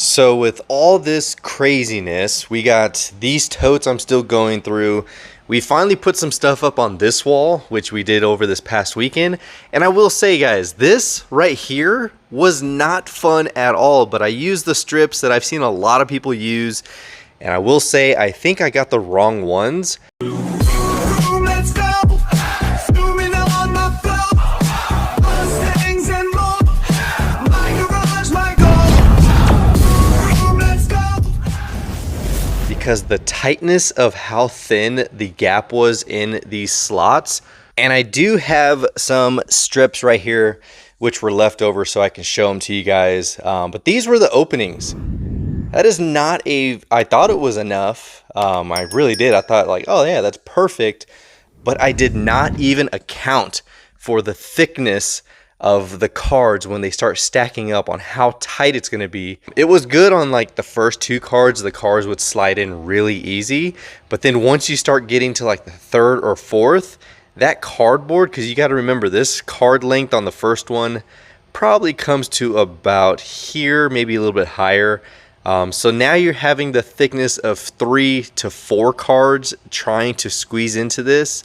So with all this craziness, we got these totes I'm still going through. We finally put some stuff up on this wall, which we did over this past weekend. And I will say, guys, this right here was not fun at all, but I used the strips that I've seen a lot of people use. And I will say, I think I got the wrong ones. Let's go. Zooming on the floor. Mustangs and more. My garage, my goal. Let's go. Because the tightness of how thin the gap was in these slots. And I do have some strips right here which were left over so I can show them to you guys. But these were the openings. That is not I thought it was enough. I really did. I thought like, oh yeah, that's perfect. But I did not even account for the thickness of the cards when they start stacking up on how tight it's going to be. It was good on like the first two cards. The cards would slide in really easy. But then once you start getting to like the third or fourth, that cardboard, because you got to remember this card length on the first one probably comes to about here, maybe a little bit higher. So now you're having the thickness of 3 to 4 cards trying to squeeze into this,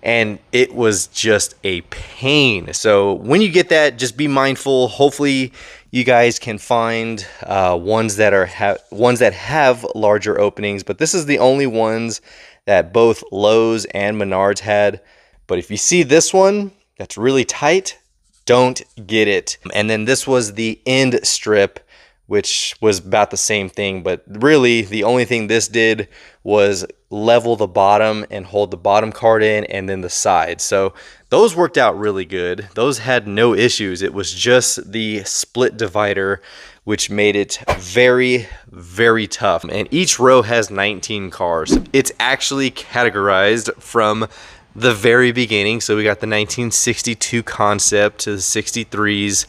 and it was just a pain. So when you get that, just be mindful. Hopefully you guys can find ones that have larger openings, but this is the only ones that both Lowe's and Menards had. But if you see this one that's really tight, don't get it. And then this was the end strip, which was about the same thing, but really the only thing this did was level the bottom and hold the bottom card in, and then the side. So those worked out really good. Those had no issues. It was just the split divider which made it very, very tough. And each row has 19 cars. It's actually categorized from the very beginning. So we got the 1962 concept to the 63s,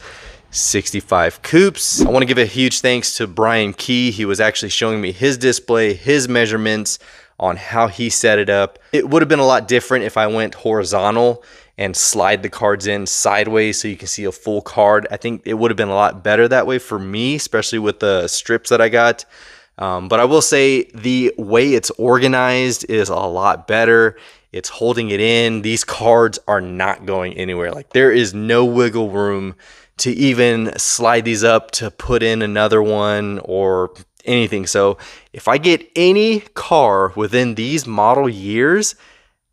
65 coupes. I want to give a huge thanks to Brian Key. He was actually showing me his display, his measurements on how he set it up. It would have been a lot different if I went horizontal and slide the cards in sideways so you can see a full card. I think it would have been a lot better that way for me, especially with the strips that I got. But I will say the way it's organized is a lot better. It's holding it in. These cards are not going anywhere. Like, there is no wiggle room to even slide these up to put in another one or anything. So if I get any car within these model years,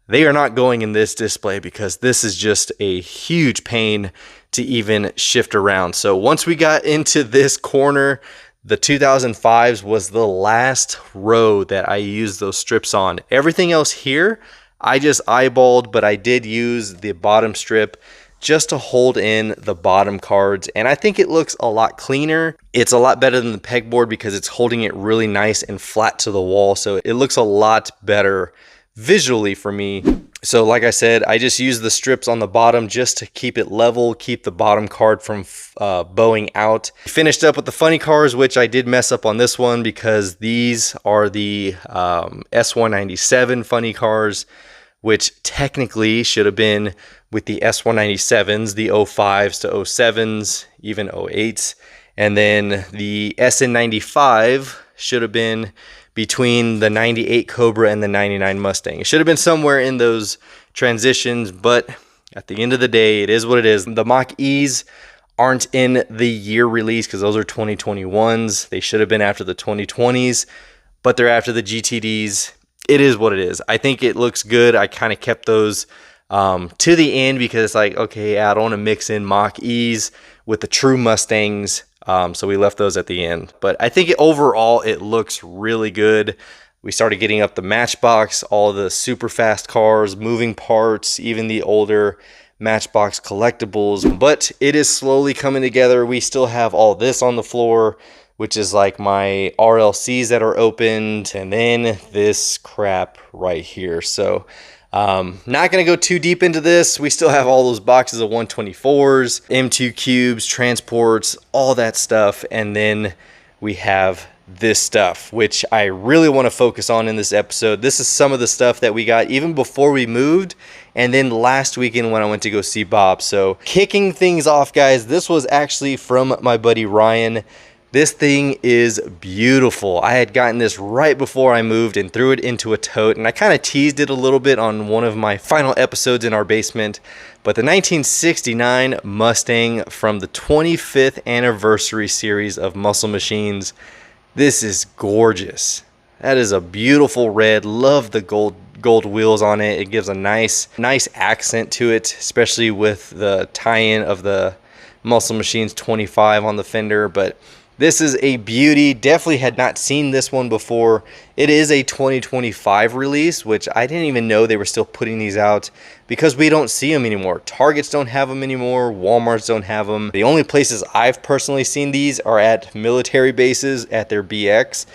they are not going in this display, because this is just a huge pain to even shift around. So once we got into this corner, the 2005s was the last row that I used those strips on. Everything else here, I just eyeballed, but I did use the bottom strip just to hold in the bottom cards, and I think it looks a lot cleaner. It's a lot better than the pegboard because it's holding it really nice and flat to the wall, so it looks a lot better visually for me. So like I said, I just use the strips on the bottom just to keep it level, keep the bottom card from bowing out. Finished up with the funny cars, which I did mess up on this one because these are the S197 funny cars, which technically should have been with the S197s, the 05s to 07s, even 08s. And then the SN95 should have been between the 98 Cobra and the 99 Mustang. It should have been somewhere in those transitions, but at the end of the day, it is what it is. The Mach-E's aren't in the year release because those are 2021s. They should have been after the 2020s, but they're after the GTDs. It is what it is. I think it looks good. I kind of kept those to the end because it's like, okay, I don't want to mix in Mach-E's with the true Mustangs. So we left those at the end. But I think overall it looks really good. We started getting up the Matchbox, all the super fast cars, moving parts, even the older Matchbox collectibles. But it is slowly coming together. We still have all this on the floor, which is like my RLCs that are opened, and then this crap right here. So not going to go too deep into this. We still have all those boxes of 124s, M2 cubes, transports, all that stuff. And then we have this stuff, which I really want to focus on in this episode. This is some of the stuff that we got even before we moved, and then last weekend when I went to go see Bob. So kicking things off, guys, this was actually from my buddy Ryan. This thing is beautiful. I had gotten this right before I moved and threw it into a tote, and I kind of teased it a little bit on one of my final episodes in our basement. But the 1969 Mustang from the 25th anniversary series of Muscle Machines. This is gorgeous. That is a beautiful red. Love the gold wheels on it. It gives a nice accent to it, especially with the tie-in of the Muscle Machines 25 on the fender. But this is a beauty. Definitely had not seen this one before. It is a 2025 release, which I didn't even know they were still putting these out because we don't see them anymore. Targets don't have them anymore. Walmarts don't have them. The only places I've personally seen these are at military bases at their BX,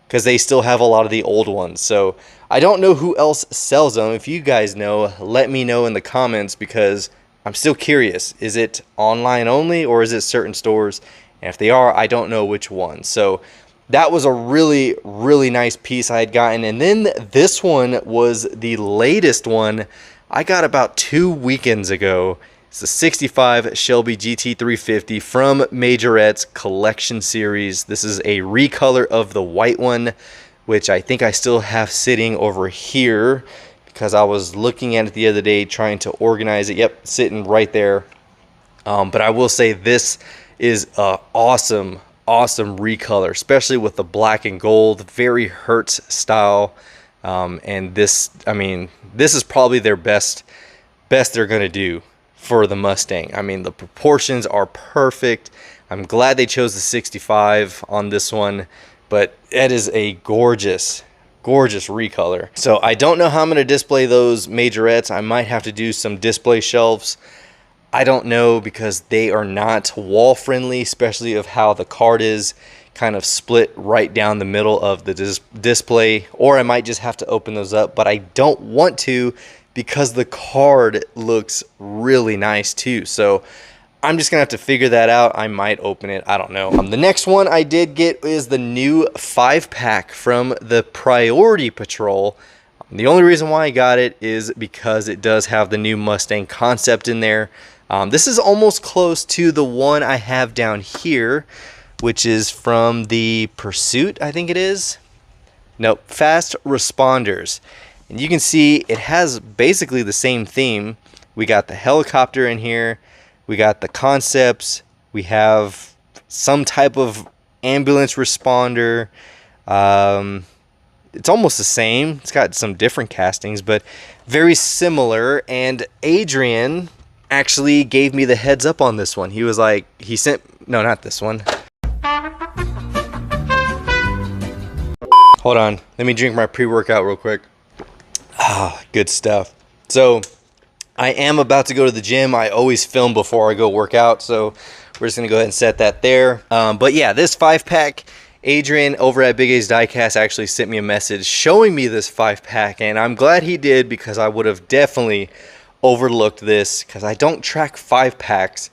because they still have a lot of the old ones. So I don't know who else sells them. If you guys know, let me know in the comments, because I'm still curious. Is it online only, or is it certain stores? And if they are, I don't know which one. So that was a really nice piece I had gotten. And then this one was the latest one I got about 2 weekends ago. It's the 65 Shelby GT350 from Majorette's collection series. This is a recolor of the white one, which I think I still have sitting over here because I was looking at it the other day trying to organize it. Yep, sitting right there. But I will say this is a awesome recolor, especially with the black and gold, very Hertz style. And this, I mean, this is probably their best they're gonna do for the Mustang. I mean, the proportions are perfect. I'm glad they chose the 65 on this one, but it is a gorgeous recolor. So I don't know how I'm gonna display those Majorettes. I might have to do some display shelves. I don't know, because they are not wall friendly, especially of how the card is kind of split right down the middle of the display, or I might just have to open those up, but I don't want to because the card looks really nice too. So I'm just gonna have to figure that out. I might open it, I don't know. The next one I did get is the new 5-pack from the Priority Patrol. The only reason why I got it is because it does have the new Mustang concept in there. This is almost close to the one I have down here, which is from the Pursuit, I think it is. Nope, Fast Responders. And you can see it has basically the same theme. We got the helicopter in here. We got the concepts. We have some type of ambulance responder. It's almost the same. It's got some different castings, but very similar. And Adrian actually gave me the heads up on this one. He was like, no, not this one. Hold on, let me drink my pre-workout real quick. Good stuff. So I am about to go to the gym. I always film before I go work out, so we're just gonna go ahead and set that there. But yeah, this 5-pack, Adrian over at Big A's Diecast actually sent me a message showing me this 5-pack, and I'm glad he did, because I would have definitely overlooked this, because I don't track 5-packs,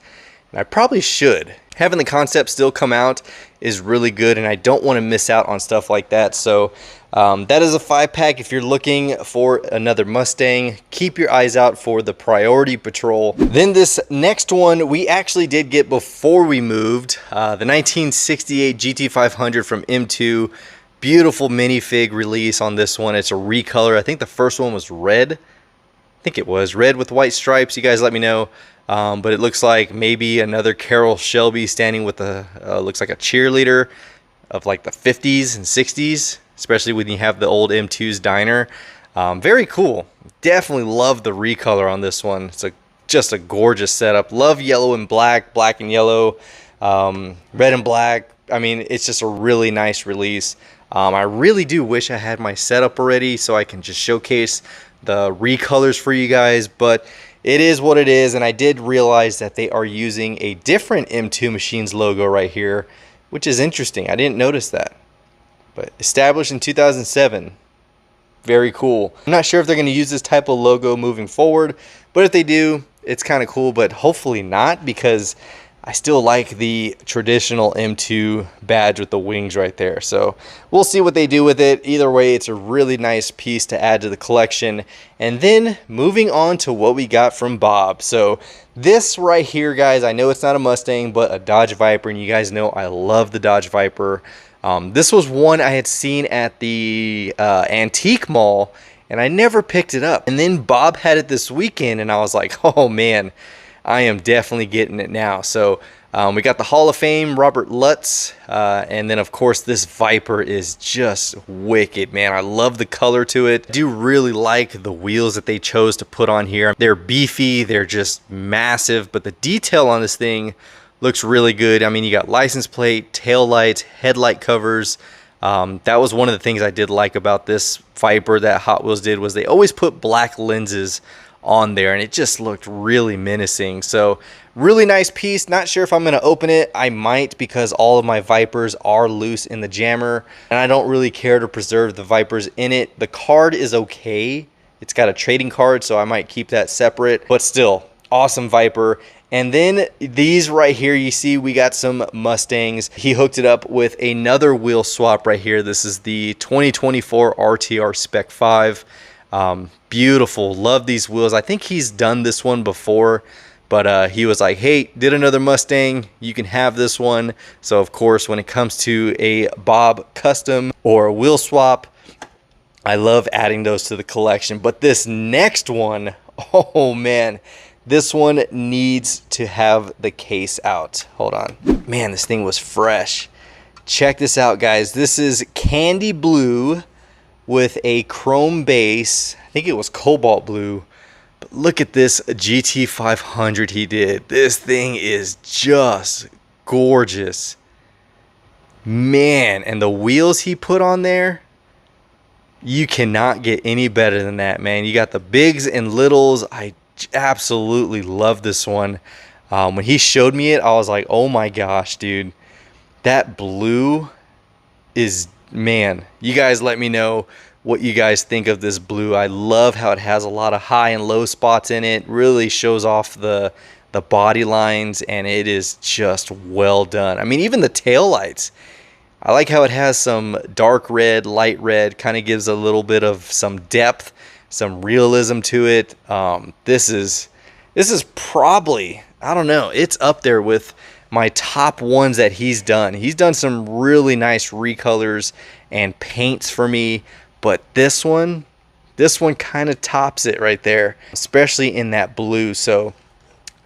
and I probably should. Having the concept still come out is really good, and I don't want to miss out on stuff like that. So that is a 5-pack. If you're looking for another Mustang, keep your eyes out for the Priority Patrol. Then this next one we actually did get before we moved, the 1968 GT500 from M2. Beautiful minifig release on this one. It's a recolor. I think the first one was red. I think it was red with white stripes. You guys let me know. But it looks like maybe another Carroll Shelby standing with a looks like a cheerleader of like the 50s and 60s, especially when you have the old M2's diner. Very cool. Definitely love the recolor on this one. It's just a gorgeous setup. Love yellow and black, black and yellow, red and black. I mean, it's just a really nice release. I really do wish I had my setup already so I can just showcase the recolors for you guys, but it is what it is. And I did realize that they are using a different M2 Machines logo right here, which is interesting. I didn't notice that. But established in 2007. Very cool. I'm not sure if they're going to use this type of logo moving forward, but if they do, it's kind of cool, but hopefully not, because I still like the traditional M2 badge with the wings right there. So we'll see what they do with it. Either way, it's a really nice piece to add to the collection. And then moving on to what we got from Bob. So this right here, guys, I know it's not a Mustang, but a Dodge Viper. And you guys know I love the Dodge Viper. This was one I had seen at the antique mall, and I never picked it up. And then Bob had it this weekend, and I was like, oh man, I am definitely getting it now. So we got the Hall of Fame Robert Lutz, and then of course this Viper is just wicked, man. I love the color to it. I do really like the wheels that they chose to put on here. They're beefy, they're just massive, but the detail on this thing looks really good. I mean, you got license plate, tail lights, headlight covers. That was one of the things I did like about this Viper that Hot Wheels did, was they always put black lenses on there, and it just looked really menacing. So really nice piece. Not sure if I'm going to open it. I might, because all of my Vipers are loose in the jammer, and I don't really care to preserve the Vipers in it. The card is okay. It's got a trading card, so I might keep that separate, but still awesome Viper. And then these right here, you see we got some Mustangs. He hooked it up with another wheel swap right here. This is the 2024 RTR Spec 5. Beautiful. Love these wheels. I think he's done this one before, but he was like, hey, did another Mustang, you can have this one. So of course, when it comes to a Bob custom or a wheel swap, I love adding those to the collection. But this next one, oh man, this one needs to have the case out. Hold on. Man, this thing was fresh. Check this out, guys. This is candy blue with a chrome base. I think it was cobalt blue. But look at this GT500 he did. This thing is just gorgeous. Man, and the wheels he put on there, you cannot get any better than that, man. You got the bigs and littles. I absolutely love this one. When he showed me it, I was like, oh my gosh, dude, that blue is, man, you guys let me know what you guys think of this blue. I love how it has a lot of high and low spots in it. Really shows off the body lines, and it is just well done. I mean, even the tail lights, I like how it has some dark red, light red, kind of gives a little bit of some depth, some realism to it. This is probably, I don't know, it's up there with my top ones that he's done. He's done some really nice recolors and paints for me, but this one kind of tops it right there, especially in that blue. So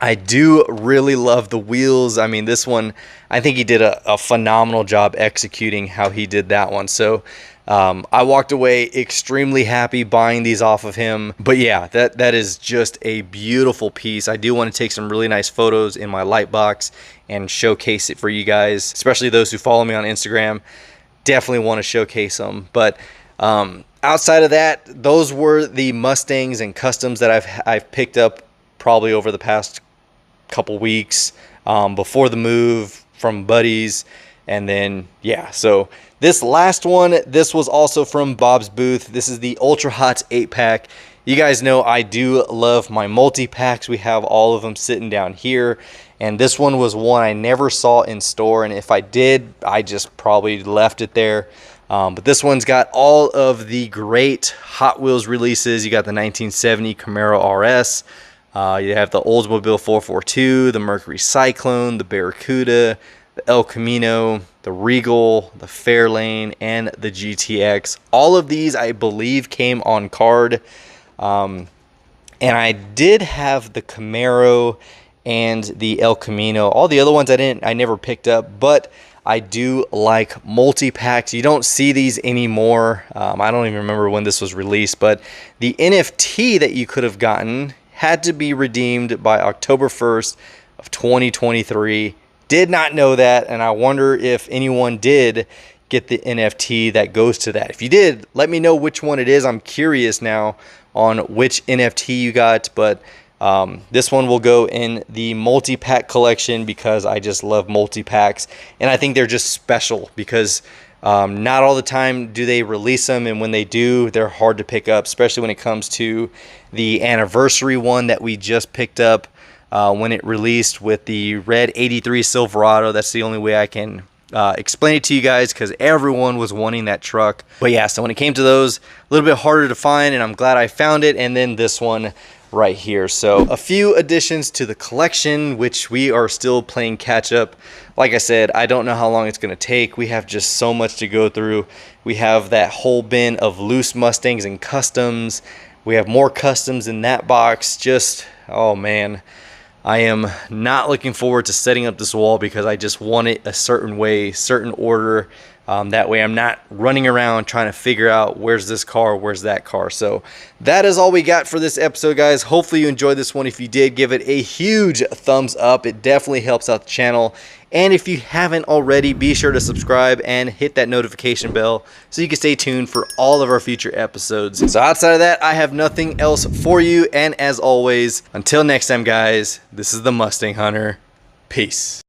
I do really love the wheels. I mean, this one, I think he did a phenomenal job executing how he did that one. So I walked away extremely happy buying these off of him. But yeah, that is just a beautiful piece. I do want to take some really nice photos in my light box and showcase it for you guys, especially those who follow me on Instagram. Definitely want to showcase them. But outside of that, those were the Mustangs and customs that I've picked up probably over the past couple weeks, before the move from buddies. And then yeah, so this last one, this was also from Bob's booth. This is the Ultra Hots 8-pack. You guys know I do love my multi-packs. We have all of them sitting down here, and this one was one I never saw in store, and if I did, I just probably left it there. But this one's got all of the great Hot Wheels releases. You got the 1970 Camaro RS, you have the Oldsmobile 442, the Mercury Cyclone, the Barracuda, the El Camino, the Regal, the Fairlane, and the GTX. All of these, I believe, came on card. And I did have the Camaro and the El Camino. All the other ones I never picked up, but I do like multi-packs. You don't see these anymore. I don't even remember when this was released, but the NFT that you could have gotten had to be redeemed by October 1st of 2023. Did not know that, and I wonder if anyone did get the NFT that goes to that. If you did, let me know which one it is. I'm curious now on which NFT you got, but this one will go in the multi-pack collection because I just love multi-packs, and I think they're just special because not all the time do they release them, and when they do, they're hard to pick up, especially when it comes to the anniversary one that we just picked up. when it released with the red 83 Silverado. That's the only way I can explain it to you guys, because everyone was wanting that truck. But yeah, so when it came to those, a little bit harder to find, and I'm glad I found it. And then this one right here. So a few additions to the collection, which we are still playing catch up. Like I said, I don't know how long it's going to take. We have just so much to go through. We have that whole bin of loose Mustangs and customs. We have more customs in that box. Just, oh man, I am not looking forward to setting up this wall, because I just want it a certain way, certain order. That way I'm not running around trying to figure out where's this car, where's that car. So that is all we got for this episode, guys. Hopefully you enjoyed this one. If you did, give it a huge thumbs up. It definitely helps out the channel. And if you haven't already, be sure to subscribe and hit that notification bell so you can stay tuned for all of our future episodes. So outside of that, I have nothing else for you. And as always, until next time, guys, this is the Mustang Hunter. Peace.